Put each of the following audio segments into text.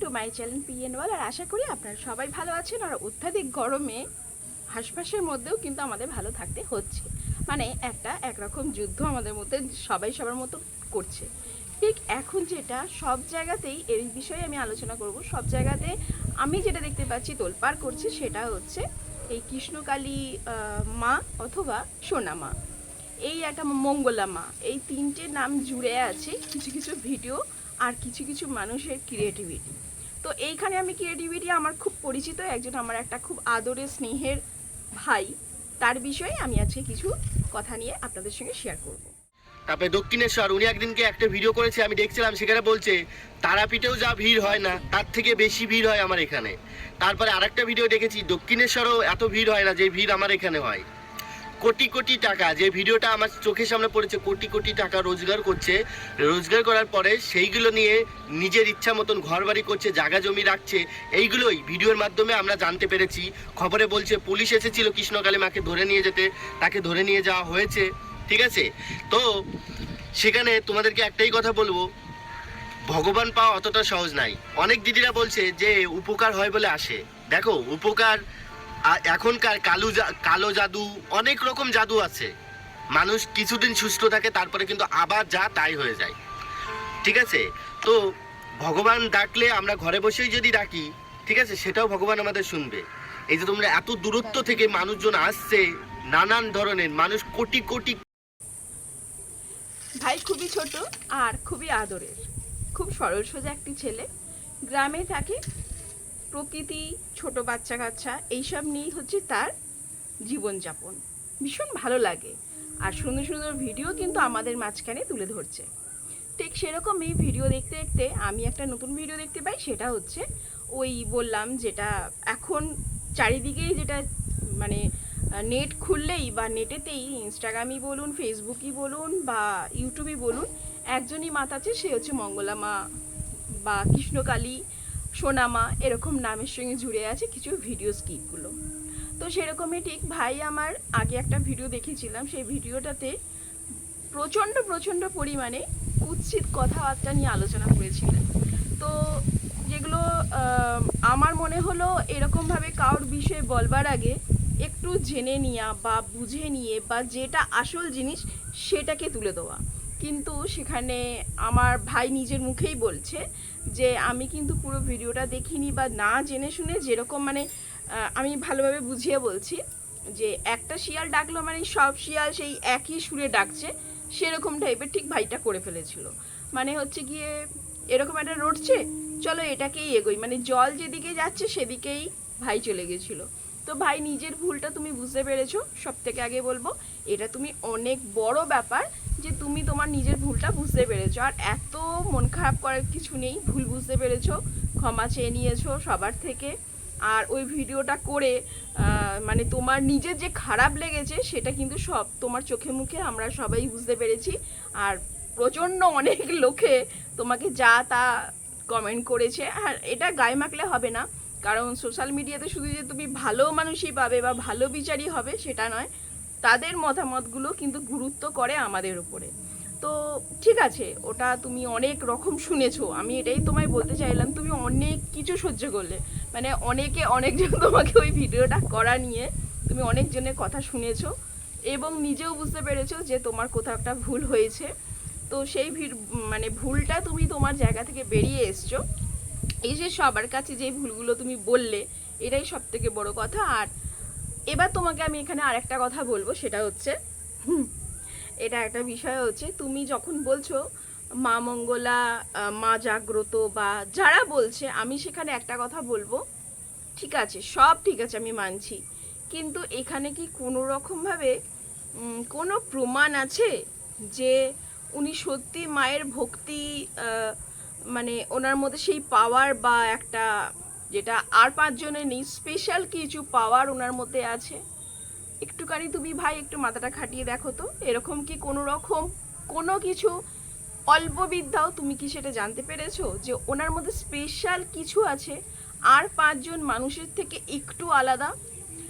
To my channel PN ওয়াল। আর আশা করি আপনারা সবাই ভালো আছেন। আর অত্যাধিক গরমে হাঁসফাঁসের মধ্যেও কিন্তু আমাদের ভালো থাকতে হচ্ছে, মানে একরকম যুদ্ধ আমাদের মধ্যে সবাই সবার মতো করছে। ঠিক এখন যেটা সব জায়গাতেই এর বিষয়ে আমি আলোচনা করব। সব জায়গাতে আমি যেটা দেখতে পাচ্ছি তোলপাড় করছে সেটা হচ্ছে এই কৃষ্ণকালী মা অথবা সোনা মা, এই একটা মঙ্গলা মা, এই তিনটে নাম জুড়ে আছে কিছু কিছু ভিডিও আর কিছু কিছু মানুষের ক্রিয়েটিভিটি। তো এইখানে আমি ক্রিয়েটিভিটি আমার খুব পরিচিত একজন, আমার একটা খুব আদরের স্নেহের ভাই, তার বিষয়ে আমি আজকে কিছু কথা নিয়ে আপনাদের সঙ্গে শেয়ার করব। তারপরে দক্ষিণেশ্বর উনি একদিনকে একটা ভিডিও করেছে, আমি দেখছিলাম, সেখানে বলছে তারাপীঠেও যা ভিড় হয় না তার থেকে বেশি ভিড় হয় আমার এখানে। তারপরে আরেকটা ভিডিও দেখেছি, দক্ষিণেশ্বরও এত ভিড় হয় না যে ভিড় আমার এখানে হয়। কোটি কোটি টাকা, যে ভিডিওটা আমার চোখের সামনে পড়েছে, কোটি কোটি টাকা রোজগার করছে, রোজগার করার পরে সেইগুলো নিয়ে নিজের ইচ্ছা মতন ঘর বাড়ি করছে, জায়গা জমি রাখছে। এইগুলোই ভিডিওর মাধ্যমে আমরা জানতে পেরেছি। খবরে বলছে পুলিশ এসেছিল কৃষ্ণকালী মাকে ধরে নিয়ে যেতে, তাকে ধরে নিয়ে যাওয়া হয়েছে, ঠিক আছে। তো সেখানে তোমাদেরকে একটাই কথা বলবো, ভগবান পাওয়া অতটা সহজ নাই। অনেক দিদিরা বলছে যে উপকার হয় বলে আসে। দেখো, উপকার এখনকার কালো জাদু, অনেক রকম জাদু আছে। মানুষ কিছুদিন সুস্থ থাকে, তারপরে কিন্তু আবার যা তাই হয়ে যায়, ঠিক আছে। তো ভগবান ডাকলে আমরা ঘরে বসেই যদি ডাকি, ঠিক আছে, সেটাও ভগবান আমাদের শুনবে। এই যে তোমরা এত দূরত্ব থেকে মানুষজন আসছে, নানান ধরনের মানুষ, কোটি কোটি। ভাই খুবই ছোট আর খুবই আদরের, খুব সরল সোজা একটি ছেলে, গ্রামে থাকে, প্রকৃতি, ছোট বাচ্চা কাচ্চা এইসব নিয়েই হচ্ছে তার জীবনযাপন। ভীষণ ভালো লাগে আর সুন্দর সুন্দর ভিডিও কিন্তু আমাদের মাঝখানে তুলে ধরছে। ঠিক সেরকমই ভিডিও দেখতে দেখতে আমি একটা নতুন ভিডিও দেখতে পাই, সেটা হচ্ছে ওই বললাম যেটা এখন চারিদিকেই, যেটা মানে নেট খুললেই বা নেটেতেই, ইনস্টাগ্রামই বলুন, ফেসবুকই বলুন বা ইউটিউবই বলুন, একজনই মাতাচ্ছে, সে হচ্ছে মঙ্গলা মা বা কৃষ্ণকালী, সোনা মা, এরকম নামের সঙ্গে জুড়ে আছে কিছু ভিডিও স্কিপগুলো। তো সেরকমই ঠিক ভাই আমার আগে একটা ভিডিও দেখেছিলাম, সেই ভিডিওটাতে প্রচণ্ড প্রচণ্ড পরিমাণে কুৎসিত কথাবার্তা নিয়ে আলোচনা করেছিলেন। তো যেগুলো আমার মনে হলো এরকমভাবে কারোর বিষয়ে বলবার আগে একটু জেনে নেওয়া বা বুঝে নিয়ে বা যেটা আসল জিনিস সেটাকে তুলে দেওয়া। কিন্তু সেখানে আমার ভাই নিজের মুখেই বলছে যে আমি কিন্তু পুরো ভিডিওটা দেখিনি বা না জেনে শুনে, যেরকম মানে আমি ভালোভাবে বুঝিয়ে বলছি যে একটা শিয়াল ডাকলো মানে সব শিয়াল সেই একই সুরে ডাকছে, সেরকম টাইপের ঠিক ভাইটা করে ফেলেছিল। মানে হচ্ছে গিয়ে এরকম একটা রটছে, চলো এটাকেই এগোই, মানে জল যেদিকে যাচ্ছে সেদিকেই ভাই চলে গেছিলো। তো ভাই নিজের ভুলটা তুমি বুঝতে পেরেছো, সব থেকে আগে বলবো এটা তুমি অনেক বড় ব্যাপার যে তুমি তোমার নিজের ভুলটা বুঝতে পেরেছো। আর এত মন খারাপ করার কিছু নেই, ভুল বুঝতে পেরেছো, ক্ষমা চেয়ে নিয়েছো সবার থেকে। আর ওই ভিডিওটা করে মানে তোমার নিজের যে খারাপ লেগেছে সেটা কিন্তু সব তোমার চোখে মুখে আমরা সবাই বুঝতে পেরেছি। আর প্রচণ্ড অনেক লোকে তোমাকে যা তা কমেন্ট করেছে। আর এটা গায়ে মাখলে হবে না, কারণ সোশ্যাল মিডিয়াতে শুধু যে তুমি ভালো মানুষই পাবে বা ভালো বিচারই হবে সেটা নয়, তাদের মতামতগুলো কিন্তু গুরুত্ব করে আমাদের উপরে। তো ঠিক আছে, ওটা তুমি অনেক রকম শুনেছো, আমি এটাই তোমায় বলতে চাইলাম, তুমি অনেক কিছু সহ্য করলে, মানে অনেকজন তোমাকে ওই ভিডিওটা করা নিয়ে তুমি অনেকজনের কথা শুনেছো এবং নিজেও বুঝতে পেরেছো যে তোমার কোথাও একটা ভুল হয়েছে। তো সেই মানে ভুলটা তুমি তোমার জায়গা থেকে বেরিয়ে এসছো, এই যে সবার কাছে যে ভুলগুলো তুমি বললে, এটাই সব থেকে বড় কথা। আর এবার তোমাকে আমি এখানে আরেকটা কথা বলবো, সেটা হচ্ছে এটা একটা বিষয় হচ্ছে, তুমি যখন বলছো মা মঙ্গলা, মা জাগ্রত বা যারা বলছে, আমি সেখানে একটা কথা বলবো, ঠিক আছে সব ঠিক আছে আমি মানছি, কিন্তু এখানে কি কোনো রকমভাবে কোনো প্রমাণ আছে যে উনি সত্যি মায়ের ভক্তি, মানে ওনার মধ্যে সেই পাওয়ার বা একটা যেটা আর পাঁচজনের নেই, স্পেশাল কিছু পাওয়ার ওনার মধ্যে আছে? একটুখানি তুমি ভাই একটু মাথাটা খাটিয়ে দেখো তো, এরকম কি কোনো রকম কোনো কিছু অল্প বিদ্যাও তুমি কি সেটা জানতে পেরেছো যে ওনার মধ্যে স্পেশাল কিছু আছে আর পাঁচজন মানুষের থেকে একটু আলাদা?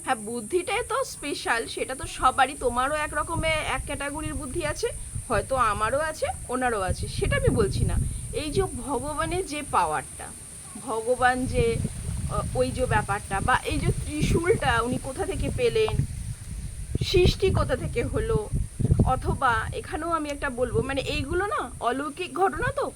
হ্যাঁ, বুদ্ধিটাই তো স্পেশাল, সেটা তো সবারই, তোমারও এক রকমের এক ক্যাটাগরির বুদ্ধি আছে, হয়তো আমারও আছে, ওনারও আছে, সেটা আমি বলছি না। এই যে ভগবানের যে পাওয়ারটা, ভগবান যে ওই যে ব্যাপারটা বা এই যে ত্রিশূলটা উনি কোথা থেকে পেলেন, সৃষ্টি কোথা থেকে হলো, অথবা এখানেও আমি একটা বলবো মানে এইগুলো না অলৌকিক ঘটনা, তো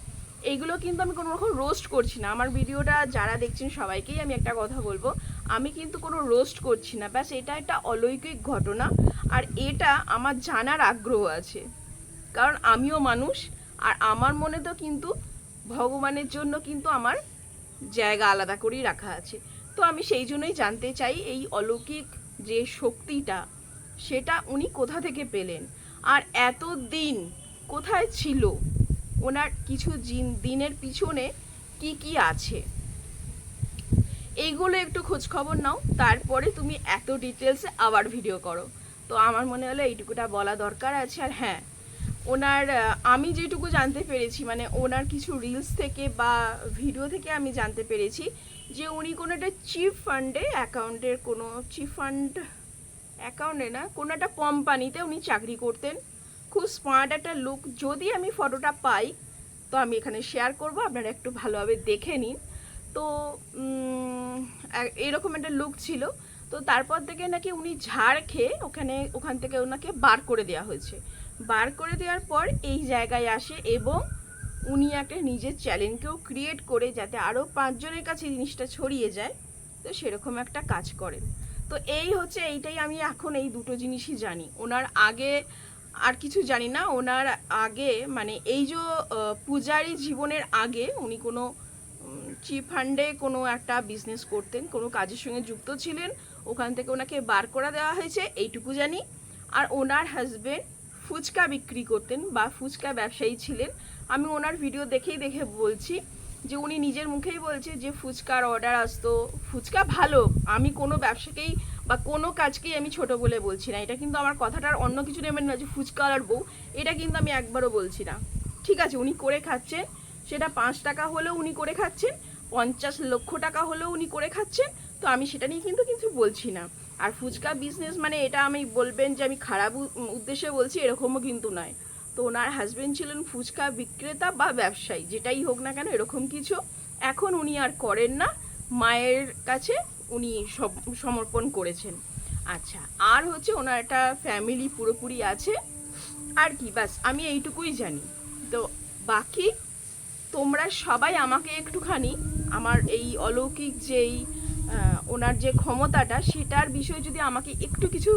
এইগুলো কিন্তু আমি কোনো রকম রোস্ট করছি না। আমার ভিডিওটা যারা দেখছেন সবাইকেই আমি একটা কথা বলবো, আমি কিন্তু কোনো রোস্ট করছি না, ব্যাস এটা একটা অলৌকিক ঘটনা। আর এটা আমার জানার আগ্রহ আছে, কারণ আমিও মানুষ, আর আমার মনে তো কিন্তু ভগবানের জন্য কিন্তু আমার জায়গা আলাদা করেই রাখা আছে। তো আমি সেই জন্যই জানতে চাই এই অলৌকিক যে শক্তিটা সেটা উনি কোথা থেকে পেলেন, আর এত দিন কোথায় ছিল, ওনার কিছু দিনের পিছনে কি কি আছে, এইগুলো একটু খোঁজ খবর নাও, তারপরে তুমি এত ডিটেলসে আবার ভিডিও করো। তো আমার মনে হলো এইটুকুটা বলা দরকার আছে। আর হ্যাঁ, ওনার আমি যেটুকু জানতে পেরেছি মানে ওনার কিছু রিলস থেকে বা ভিডিও থেকে আমি জানতে পেরেছি যে উনি কোনো একটা চিট ফান্ডে অ্যাকাউন্টের কোনো চিট ফান্ড অ্যাকাউন্টে না কোনো একটা কোম্পানিতে উনি চাকরি করতেন। খুব স্মার্ট একটা লুক, যদি আমি ফটোটা পাই তো আমি এখানে শেয়ার করব, আপনারা একটু ভালোভাবে দেখে নিন। তো এরকম একটা লুক ছিল। তো তারপর থেকে নাকি উনি ঝাড় খেয়ে ওখান থেকে ওনাকে বার করে দেওয়া হয়েছে। বার করে দেওয়ার পর এই জায়গায় আসে এবং উনি একটা নিজের চ্যানেলকেও ক্রিয়েট করে যাতে আরও 5 জনের কাছে জিনিসটা ছড়িয়ে যায়, তো সেরকম একটা কাজ করেন। তো এই হচ্ছে, এইটাই আমি এখন এই দুটো জিনিসই জানি। ওনার আগে আর কিছু জানি না। ওনার আগে মানে এই যে পূজারী জীবনের আগে উনি কোনো চিট ফান্ডে কোনো একটা বিজনেস করতেন, কোনো কাজের সঙ্গে যুক্ত ছিলেন, ওখান থেকে ওনাকে বার করে দেওয়া হয়েছে এইটুকু জানি। আর ওনার হাজবেন্ড ফুচকা বিক্রি করতেন বা ফুচকা ব্যবসায়ী ছিলেন। আমি ওনার ভিডিও দেখে বলছি যে উনি নিজের মুখেই বলছে যে ফুচকার অর্ডার আসতো, ফুচকা ভালো, আমি কোনো ব্যবসাকেই বা কোনো কাজকেই আমি ছোট বলে বলছি না। এটা কিন্তু আমার কথাটার অন্য কিছু নেবেন না যে ফুচকাওয়ালার বউ, এটা কিন্তু আমি একবারও বলছি না। ঠিক আছে, উনি করে খাচ্ছেন, সেটা 5 টাকা হলেও উনি করে খাচ্ছেন, 50 লক্ষ টাকা হলেও উনি করে খাচ্ছেন, তো আমি সেটা নিয়ে কিন্তু কিছু বলছি না। আর ফুচকা বিজনেস মানে এটা আমি বলবেন যে আমি খারাপ উদ্দেশ্যে বলছি, এরকমও কিন্তু নয়। তো ওনার হাজবেন্ড ছিলেন ফুচকা বিক্রেতা বা ব্যবসায়ী, যেটাই হোক না কেন এরকম কিছু। এখন উনি আর করেন না, মায়ের কাছে উনি সব সমর্পণ করেছেন। আচ্ছা, আর হচ্ছে ওনার একটা ফ্যামিলি পুরোপুরি আছে, আর কি, বাস আমি এইটুকুই জানি। তো বাকি তোমরা সবাই আমাকে একটুখানি আমার এই অলৌকিক যেই ওনার যে ক্ষমতাটা সেটার বিষয়ে যদি আমাকে একটু কিছু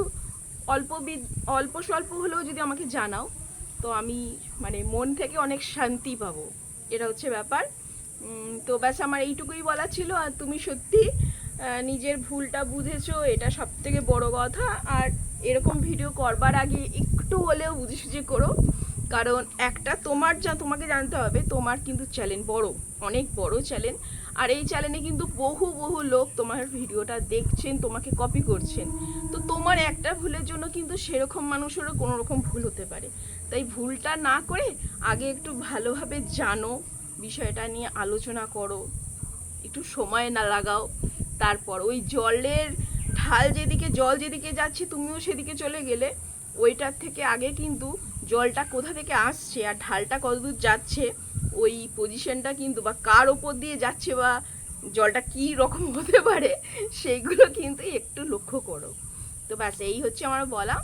অল্প স্বল্প হলেও যদি আমাকে জানাও, তো আমি মানে মন থেকে অনেক শান্তি পাবো। এটা হচ্ছে ব্যাপার। তো ব্যাস আমার এইটুকুই বলা ছিল। আর তুমি সত্যি নিজের ভুলটা বুঝেছো, এটা সব থেকে বড় কথা। আর এরকম ভিডিও করবার আগে একটু হলেও বুঝে সুঝে করো, কারণ একটা তোমাকে জানতে হবে তোমার কিন্তু চ্যানেল বড়, অনেক বড় চ্যানেল। আর এই চ্যানেলে কিন্তু বহু লোক তোমার ভিডিওটা দেখছেন, তোমাকে কপি করছেন। তো তোমার একটা ভুলের জন্য কিন্তু সেরকম মানুষেরও কোনো রকম ভুল হতে পারে। তাই ভুলটা না করে আগে একটু ভালোভাবে জানো, বিষয়টা নিয়ে আলোচনা করো, একটু সময় না লাগাও। তারপর ওই জল যেদিকে যাচ্ছে তুমিও সেদিকে চলে গেলে, ওইটার থেকে আগে কিন্তু জলটা কোথা থেকে আসছে আর ঢালটা কতদূর যাচ্ছে, ওই পজিশনটা কিন্তু বা কার ওপর দিয়ে যাচ্ছে বা জলটা কি রকম হতে পারে সেইগুলো কিন্তু একটু লক্ষ্য করো। তো ব্যাস এই হচ্ছে আমার বলা।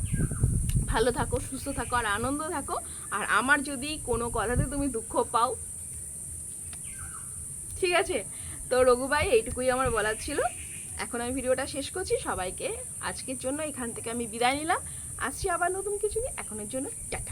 ভালো থাকো, সুস্থ থাকো আর আনন্দ থাকো। আর আমার যদি কোনো কথাতে তুমি দুঃখ পাও, ঠিক আছে? তো রঘু ভাই এইটুকুই আমার বলার ছিল। এখন আমি ভিডিওটা শেষ করছি। সবাইকে আজকের জন্য এখান থেকে আমি বিদায় নিলাম। আসছি আবার নতুন কিছু নিয়ে। এখনের জন্য টাটা।